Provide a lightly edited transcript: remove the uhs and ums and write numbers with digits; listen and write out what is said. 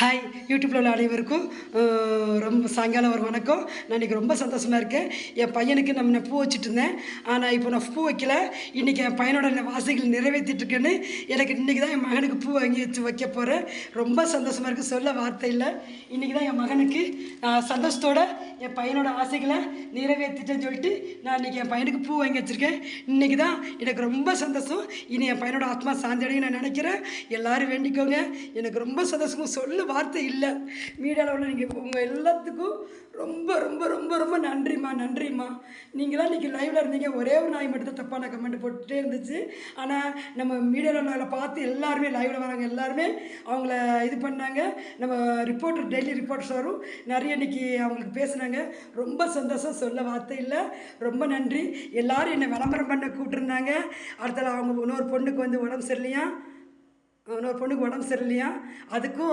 Hi யூடியூப்பில் உள்ள அனைவருக்கும் ரொம்ப சாயங்காலம் ஒரு வணக்கம். நான் இன்றைக்கி ரொம்ப சந்தோஷமாக இருக்கேன். என் பையனுக்கு நான் பூ வச்சுட்டு இருந்தேன். ஆனால் இப்போ நான் பூ வைக்கல. இன்றைக்கி என் பையனோட வாசைகள் நிறைவேற்றிட்டுருக்கேன்னு எனக்கு இன்றைக்கி தான் என் மகனுக்கு பூ வாங்கி வச்சு வைக்க போகிறேன். ரொம்ப சந்தோஷமாக இருக்குது, சொல்ல வார்த்தை இல்லை. இன்றைக்கி தான் என் மகனுக்கு சந்தோஷத்தோடு என் பையனோட ஆசைகளை நிறைவேற்றிட்டேன்னு சொல்லிட்டு நான் இன்றைக்கி என் பையனுக்கு பூ வாங்கி வச்சுருக்கேன். இன்றைக்கி தான் எனக்கு ரொம்ப சந்தோஷம். இனி என் பையனோட ஆத்மா சாந்தி அடையும் நான் நினைக்கிறேன். எல்லோரும் வேண்டிக்கோங்க. எனக்கு ரொம்ப சந்தோஷமும் சொல்ல வார்த்தை இல்லை. மீடியாவில் உள்ள நீங்கள் உங்கள் எல்லாத்துக்கும் ரொம்ப ரொம்ப ரொம்ப ரொம்ப நன்றிம்மா. நீங்களாம் இன்றைக்கி லைவில் இருந்தீங்க. ஒரே ஒரு நாய் மட்டும் தான் தப்பான கமெண்ட் போட்டுகிட்டே இருந்துச்சு. ஆனால் நம்ம மீடியாவில் உள்ள பார்த்து எல்லாருமே லைவில் வராங்க, எல்லாருமே அவங்கள இது பண்ணாங்க. நம்ம ரிப்போர்ட்டர் டெய்லி ரிப்போர்ட்டர்ஸ் வரும், நிறைய இன்றைக்கி அவங்களுக்கு பேசுனாங்க. ரொம்ப சந்தோஷம், சொல்ல வார்த்தை இல்லை. ரொம்ப நன்றி. எல்லோரும் என்னை விளம்பரம் பண்ண கூப்பிட்டுருந்தாங்க. அடுத்தது அவங்க இன்னொரு பொண்ணுக்கு உடம்பு சரியில்லையா, அதுக்கும்